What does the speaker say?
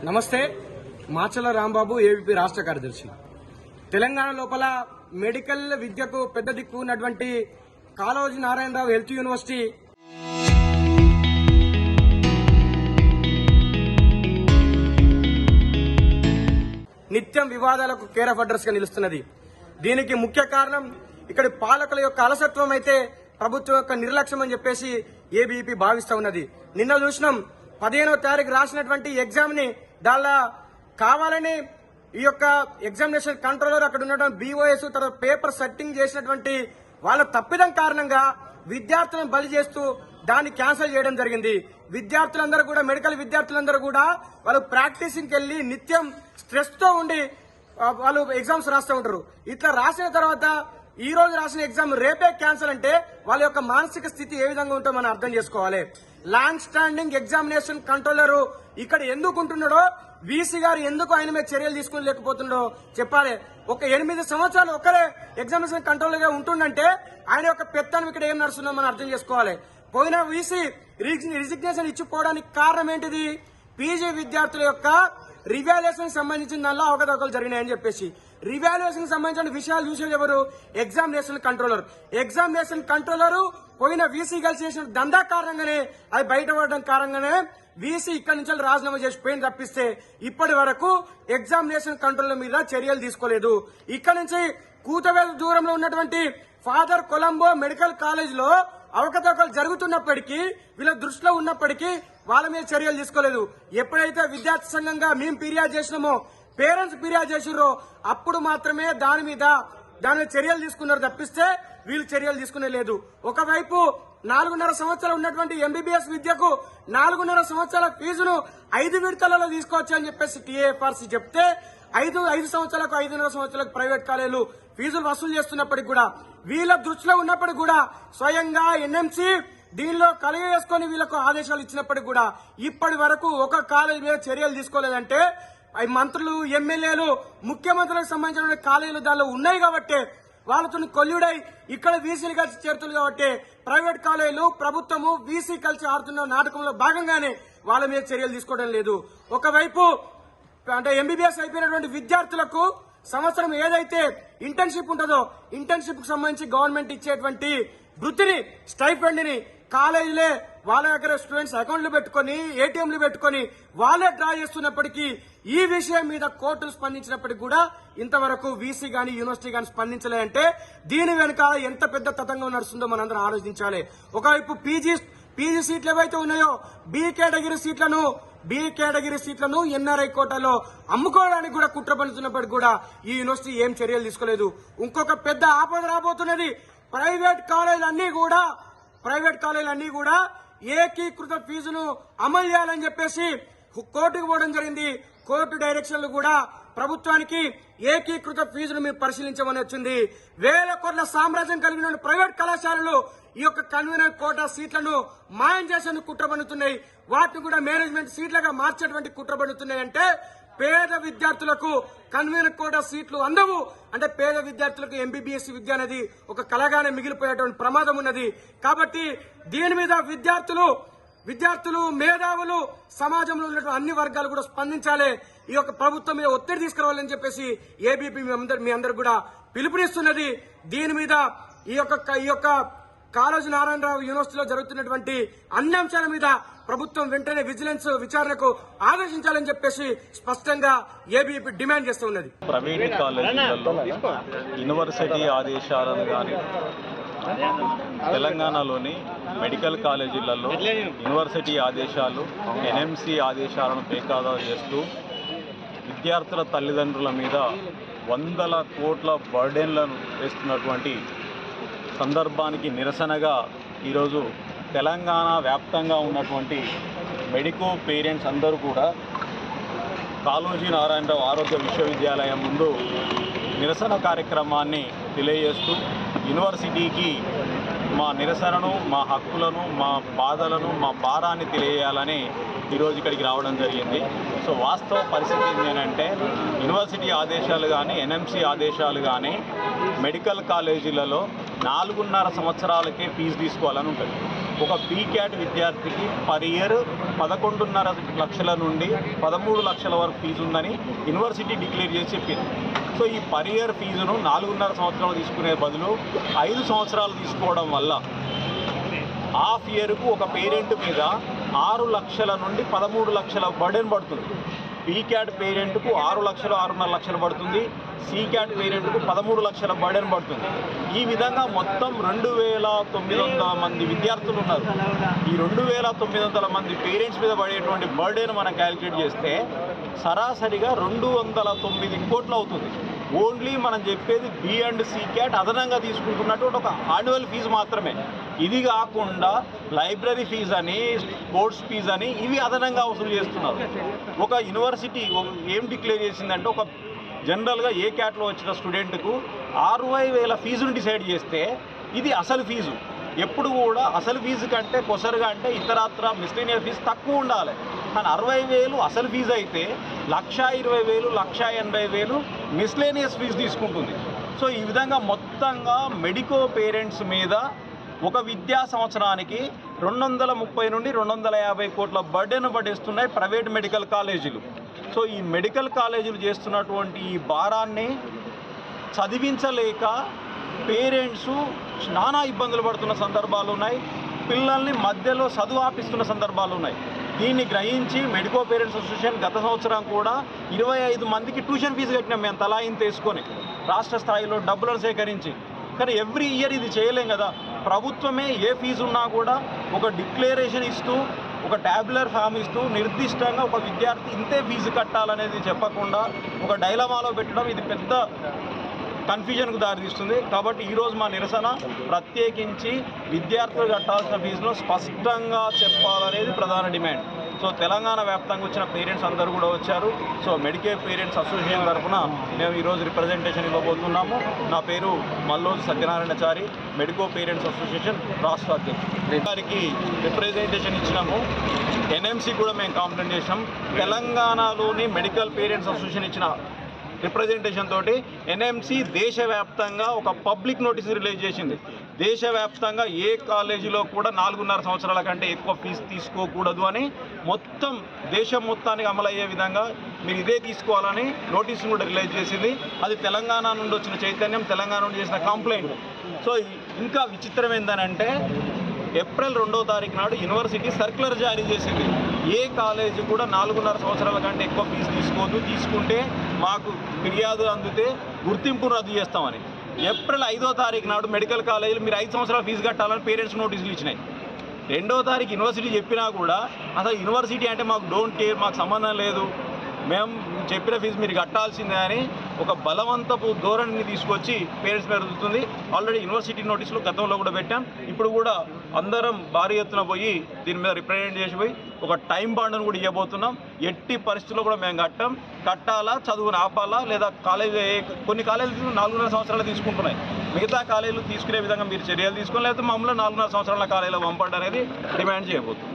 నమస్తే, మాచల రాంబాబు, ఏబీపీ రాష్ట్ర కార్యదర్శి. తెలంగాణ లోపల మెడికల్ విద్యకు పెద్ద దిక్కు ఉన్నటువంటి కాళోజీ నారాయణరావు హెల్త్ యూనివర్సిటీ నిత్యం వివాదాలకు కేర్ ఆఫ్ అడ్రస్ గా నిలుస్తున్నది. దీనికి ముఖ్య కారణం ఇక్కడి పాలకుల యొక్క అలసత్వం అయితే ప్రభుత్వం యొక్క నిర్లక్ష్యం అని చెప్పేసి ఏబీపీ భావిస్తా ఉన్నది. నిన్న చూసినాం, 15వ తారీఖు రాసినటువంటి ఎగ్జామ్ ని దానిలో కావాలని ఈ యొక్క ఎగ్జామినేషన్ కంట్రోలర్ అక్కడ ఉండడం బీఓఎస్ తర్వాత పేపర్ సెట్టింగ్ చేసినటువంటి వాళ్ళ తప్పిదం కారణంగా విద్యార్థులను బలి చేస్తూ దాన్ని క్యాన్సిల్ చేయడం జరిగింది. విద్యార్థులందరూ కూడా, మెడికల్ విద్యార్థులందరూ కూడా వాళ్ళు ప్రాక్టీసింగ్కి వెళ్లి నిత్యం స్ట్రెస్ తో ఉండి వాళ్ళు ఎగ్జామ్స్ రాస్తూ ఉంటారు. ఇట్లా రాసిన తర్వాత ఈ రోజు రాసిన ఎగ్జామ్ రేపే క్యాన్సిల్ అంటే వాళ్ళ యొక్క మానసిక స్థితి ఏ విధంగా ఉంటుందో మనం అర్థం చేసుకోవాలి. లాంగ్ స్టాండింగ్ ఎగ్జామినేషన్ కంట్రోలర్ ఇక్కడ ఎందుకు ఉంటున్నాడో, వీసీ గారు ఎందుకు ఆయన మీద చర్యలు తీసుకుని లేకపోతున్నాడో చెప్పాలి. ఒక 8 సంవత్సరాలు ఒకరే ఎగ్జామినేషన్ కంట్రోలర్ గా ఉంటుండంటే ఆయన యొక్క పెత్తనం ఇక్కడ ఏం నడుస్తుందో మనం అర్థం చేసుకోవాలి. పోయిన వీసీ రిజిగ్నేషన్ ఇచ్చిపోవడానికి కారణం ఏంటిది? పీజీ విద్యార్థుల యొక్క రివాల్యుయేషన్ సంబంధించిన దానిలో అవకతవకలు జరిగినాయని చెప్పేసి. రివాల్యుయేషన్ సంబంధించిన విషయాలు చూసేది ఎవరు? Examination controller. ఎగ్జామినేషన్ కంట్రోలర్ పోయిన వీసీ కలిసి చేసిన దందా కారణంగానే అది బయటపడడం కారణంగానే వీసీ ఇక్కడి నుంచి రాజీనామా చేసిపోయింది తప్పిస్తే ఇప్పటి వరకు ఎగ్జామినేషన్ కంట్రోలర్ మీద చర్యలు తీసుకోలేదు. ఇక్కడ నుంచి కూతవేలు దూరంలో ఉన్నటువంటి ఫాదర్ కొలంబో మెడికల్ కాలేజ్ లో అవకతవకలు జరుగుతున్నప్పటికీ, వీళ్ళ దృష్టిలో ఉన్నప్పటికీ వాళ్ళ మీద చర్యలు తీసుకోలేదు. ఎప్పుడైతే విద్యార్థి సంఘంగా మేము ఫిర్యాదు చేసినామో, పేరెంట్స్ ఫిర్యాదు చేసిరో అప్పుడు మాత్రమే దాని మీద చర్యలు తీసుకున్నారు తప్పిస్తే వీళ్ళు చర్యలు తీసుకునే లేదు. ఒకవైపు 4.5 సంవత్సరాలు ఉన్నటువంటి ఎంబీబీఎస్ విద్యకు 4.5 సంవత్సరాల ఫీజును 5 విడతలలో తీసుకోవచ్చు అని చెప్పేసి టీఏఎఫ్ఆర్సీ చెప్తే 5 సంవత్సరాలకు 5.5 సంవత్సరాలకు ప్రైవేట్ కాలేజీలు ఫీజులు వసూలు చేస్తున్నప్పటికీ కూడా, వీళ్ళ దృష్టిలో ఉన్నప్పటికీ కూడా స్వయంగా ఎన్ఎంసీ దీనిలో కలిగేసుకుని వీళ్ళకు ఆదేశాలు ఇచ్చినప్పటికీ కూడా ఇప్పటి వరకు ఒక కాలేజీ మీద చర్యలు తీసుకోలేదంటే మంత్రులు, ఎమ్మెల్యేలు, ముఖ్యమంత్రులకు సంబంధించిన కాలేజీలు దానిలో ఉన్నాయి కాబట్టి వాళ్ళతో కొల్లుడై ఇక్కడ వీసీలు కలిసి చేరుతుంది కాబట్టి ప్రైవేట్ కాలేజీలు, ప్రభుత్వము, వీసీ కలిసి ఆడుతున్న నాటకంలో భాగంగానే వాళ్ళ మీద చర్యలు తీసుకోవడం లేదు. ఒకవైపు అంటే ఎంబీబీఎస్ అయిపోయినటువంటి విద్యార్థులకు సంవత్సరం ఏదైతే ఇంటర్న్షిప్ ఉంటుందో, ఇంటర్న్షిప్ కు సంబంధించి గవర్నమెంట్ ఇచ్చేటువంటి వృత్తిని, స్టైఫండ్ ని కాలేజీలే వాళ్ళ దగ్గర స్టూడెంట్స్ అకౌంట్లు పెట్టుకుని, ఏటీఎంలు పెట్టుకుని వాళ్ళే డ్రా చేస్తున్నప్పటికీ ఈ విషయం మీద కోర్టులు స్పందించినప్పటికీ కూడా ఇంతవరకు వీసీ గాని యూనివర్సిటీ గాని స్పందించలేదంటే దీని వెనుక ఎంత పెద్ద తతంగం నడుస్తుందో మనందరం ఆలోచించాలి. ఒకవైపు పీజీ సీట్లు ఏవైతే ఉన్నాయో బి కేటగిరీ సీట్లను ఎన్ఆర్ఐ కోటాలో అమ్ముకోవడానికి కూడా కుట్ర పన్నుతున్నప్పటికీ కూడా ఈ యూనివర్సిటీ ఏం చర్యలు తీసుకోలేదు. ఇంకొక పెద్ద ఆపద రాబోతున్నది. ప్రైవేట్ కాలేజీలన్నీ కూడా ఏకీకృత ఫీజును అమలు చేయాలని చెప్పేసి కోర్టుకు పోవడం జరిగింది. కోర్టు డైరెక్షన్లు కూడా ప్రభుత్వానికి ఏకీకృత ఫీజును మీరు పరిశీలించమని వచ్చింది. వేల కోట్ల సామ్రాజ్యం కలిగిన ప్రైవేట్ కళాశాలలు ఈ యొక్క కన్వీనర్ కోటా సీట్లను మాయం చేసేందుకు కుట్ర పన్నుతున్నాయి. వాటిని కూడా మేనేజ్మెంట్ సీట్లుగా మార్చేటువంటి కుట్ర పన్నుతున్నాయి. అంటే పేద విద్యార్థులకు కన్వీనర్ కోటా సీట్లు అందవు అంటే పేద విద్యార్థులకు ఎంబీబీఎస్ విద్య అనేది ఒక కళగానే మిగిలిపోయేటువంటి ప్రమాదం ఉన్నది. కాబట్టి దీని మీద విద్యార్థులు, మేధావులు, సమాజంలో ఉన్నటువంటి అన్ని వర్గాలు కూడా స్పందించాలి. ఈ యొక్క ప్రభుత్వం మీద ఒత్తిడి తీసుకురావాలని చెప్పేసి ఏబీపీ మీ అందరు కూడా పిలుపునిస్తున్నది. దీని మీద ఈ యొక్క కాళోజీ నారాయణరావు యూనివర్సిటీలో జరుగుతున్నటువంటి అన్ని అంశాల మీద ప్రభుత్వం వెంటనే విజిలెన్స్ విచారణకు ఆదేశించాలని చెప్పేసి స్పష్టంగా ఏబీపీ డిమాండ్ చేస్తున్నది. ప్రైవేట్ కాలేజీలలో యూనివర్సిటీ ఆదేశాలను కానీ, తెలంగాణలోని మెడికల్ కాలేజీలలో యూనివర్సిటీ ఆదేశాలు, ఎన్ఎంసీ ఆదేశాలను బేఖాతరు చేస్తూ విద్యార్థుల తల్లిదండ్రుల మీద 100 కోట్ల బర్డెన్లను వేస్తున్నటువంటి సందర్భానికి నిరసనగా ఈరోజు తెలంగాణ వ్యాప్తంగా ఉన్నటువంటి మెడికో పేరెంట్స్ అందరూ కూడా కాళోజీ నారాయణరావు ఆరోగ్య విశ్వవిద్యాలయం ముందు నిరసన కార్యక్రమాన్ని తెలియజేస్తూ యూనివర్సిటీకి మా నిరసనను, మా హక్కులను, మా బాధలను, మా భారాన్ని తెలియజేయాలని ఈరోజు ఇక్కడికి రావడం జరిగింది. సో వాస్తవ పరిస్థితి ఏంటంటే యూనివర్సిటీ ఆదేశాలు కానీ, ఎన్ఎంసీ ఆదేశాలు కానీ మెడికల్ కాలేజీలలో 4.5 సంవత్సరాలకే ఫీజు తీసుకోవాలని ఉంటుంది. ఒక పీక్యాట్ విద్యార్థికి పర్ ఇయర్ 11.5 లక్షల నుండి 13 లక్షల వరకు ఫీజు ఉందని యూనివర్సిటీ డిక్లేర్ చేసి చెప్పింది. సో ఈ పర్ ఇయర్ ఫీజును 4.5 సంవత్సరాలు తీసుకునే బదులు 5 సంవత్సరాలు తీసుకోవడం వల్ల హాఫ్ ఇయర్కు ఒక పేరెంట్ మీద 6 లక్షల నుండి 13 లక్షల బర్డెన్ పడుతుంది. పీక్యాట్ పేరెంట్కు 6 లక్షలు 6.5 లక్షలు పడుతుంది, సీక్యాట్ పేరెంట్కు 13 లక్షల బర్డెన్ పడుతుంది. ఈ విధంగా మొత్తం 2,900 మంది విద్యార్థులు ఉన్నారు. ఈ 2,900 మంది పేరెంట్స్ మీద పడేటువంటి బర్డెన్ మనం క్యాలిక్యులేట్ చేస్తే సరాసరిగా 209 కోట్లు అవుతుంది. ఓన్లీ మనం చెప్పేది బి అండ్ సి క్యాట్ అదనంగా తీసుకుంటున్నటువంటి ఒక యాన్యువల్ ఫీజు మాత్రమే. ఇది కాకుండా లైబ్రరీ ఫీజు అని, స్పోర్ట్స్ ఫీజు అని ఇవి అదనంగా వసూలు చేస్తున్నారు. ఒక యూనివర్సిటీ ఏం డిక్లేర్ చేసిందంటే ఒక జనరల్గా ఏ క్యాట్లో వచ్చిన స్టూడెంట్కు 60,000 ఫీజును డిసైడ్ చేస్తే ఇది అసలు ఫీజు. ఎప్పుడు కూడా అసలు ఫీజు కంటే కొసరుగా అంటే ఇతరత్ర మిస్లేనియస్ ఫీజు తక్కువ ఉండాలి. కానీ 60,000 అసలు ఫీజు అయితే 1,20,000 1,80,000 మిస్లేనియస్ ఫీజు తీసుకుంటుంది. సో ఈ విధంగా మొత్తంగా మెడికో పేరెంట్స్ మీద ఒక విద్యా సంవత్సరానికి 230 నుండి 250 కోట్ల బర్డెన్ పడేస్తున్నాయి ప్రైవేట్ మెడికల్ కాలేజీలు. సో ఈ మెడికల్ కాలేజీలు చేస్తున్నటువంటి ఈ భారాన్ని చదివించలేక పేరెంట్స్ నానా ఇబ్బందులు పడుతున్న సందర్భాలు ఉన్నాయి. పిల్లల్ని మధ్యలో చదువు ఆపిస్తున్న సందర్భాలు ఉన్నాయి. దీన్ని గ్రహించి మెడికో పేరెంట్స్ అసోసియేషన్ గత సంవత్సరం కూడా 25 మందికి ట్యూషన్ ఫీజు కట్టినాం మేము తలా ఇంత తీసుకొని రాష్ట్ర స్థాయిలో డబ్బులను సేకరించి. కానీ ఎవ్రీ ఇయర్ ఇది చేయలేం కదా. ప్రభుత్వమే ఏ ఫీజు ఉన్నా కూడా ఒక డిక్లరేషన్ ఇస్తూ ఒక ట్యాబులర్ ఫామ్ ఇస్తూ నిర్దిష్టంగా ఒక విద్యార్థి ఇంతే ఫీజు కట్టాలనేది చెప్పకుండా ఒక డైలమాలో పెట్టడం ఇది పెద్ద కన్ఫ్యూజన్కు దారితీస్తుంది. కాబట్టి ఈరోజు మా నిరసన ప్రత్యేకించి విద్యార్థులు కట్టాల్సిన ఫీజును స్పష్టంగా చెప్పాలనేది ప్రధాన డిమాండ్. సో తెలంగాణ వ్యాప్తంగా వచ్చిన పేరెంట్స్ అందరూ కూడా వచ్చారు. సో మెడికేర్ పేరెంట్స్ అసోసియేషన్ తరఫున మేము ఈరోజు రిప్రజెంటేషన్ ఇవ్వబోతున్నాము. నా పేరు Malloju Satyanarayanachari, medico parents association రాష్ట్ర అధ్యక్షుడు. గారికి రిప్రజెంటేషన్ ఇచ్చినాము. ఎన్ఎంసీ కూడా మేము కంప్లైంట్ చేసినాం. తెలంగాణలోని మెడికల్ పేరెంట్స్ అసోసియేషన్ ఇచ్చిన రిప్రజెంటేషన్ తోటి ఎన్ఎంసీ దేశవ్యాప్తంగా ఒక పబ్లిక్ నోటీస్ రిలీజ్ చేసింది. దేశవ్యాప్తంగా ఏ కాలేజీలో కూడా 4.5 సంవత్సరాల కంటే ఎక్కువ ఫీజు తీసుకోకూడదు అని మొత్తం దేశం మొత్తానికి అమలయ్యే విధంగా మీరు ఇదే తీసుకోవాలని నోటీసును కూడా రిలీజ్ చేసింది. అది తెలంగాణ నుండి వచ్చిన చైతన్యం, తెలంగాణ నుండి చేసిన కంప్లైంట్. సో ఇంకా విచిత్రం ఏంటంటే ఏప్రిల్ 2వ తారీఖు నాడు యూనివర్సిటీ సర్క్యులర్ జారీ చేసింది. ఏ కాలేజీ కూడా 4.5 సంవత్సరాల కంటే ఎక్కువ ఫీజు తీసుకోవద్దు, తీసుకుంటే మాకు ఫిర్యాదు అందితే గుర్తింపు రద్దు చేస్తామని. ఏప్రిల్ 5వ తారీఖు నాడు మెడికల్ కాలేజీలు మీరు 5 సంవత్సరాల ఫీజు కట్టాలని పేరెంట్స్ నోటీసులు ఇచ్చినాయి. 2వ తారీఖు యూనివర్సిటీ చెప్పినా కూడా అసలు యూనివర్సిటీ అంటే మాకు డోంట్ కేర్, మాకు సంబంధం లేదు, మేము చెప్పిన ఫీజు మీరు కట్టాల్సిందే అని ఒక బలవంతపు ధోరణిని తీసుకొచ్చి పేరెంట్స్ మీద రుద్దుతుంది. ఆల్రెడీ యూనివర్సిటీ నోటీసులు గతంలో కూడా పెట్టాం. ఇప్పుడు కూడా అందరం భారీ ఎత్తున పోయి దీని మీద రిప్రజెంట్ చేసి పోయి ఒక టైం బాండ్ను కూడా ఇవ్వబోతున్నాం. ఎట్టి పరిస్థితుల్లో కూడా మేము కట్టాలా, చదువుని ఆపాలా, లేదా కొన్ని కాలేజీలు 4.5 సంవత్సరాలు తీసుకుంటున్నాయి. మిగతా కాలేజీలు తీసుకునే విధంగా మీరు చర్యలు తీసుకొని, లేకపోతే మమ్మల్ని 4.5 సంవత్సరాల కాలేజీలో పంపండి అనేది డిమాండ్ చేయబోతున్నాం.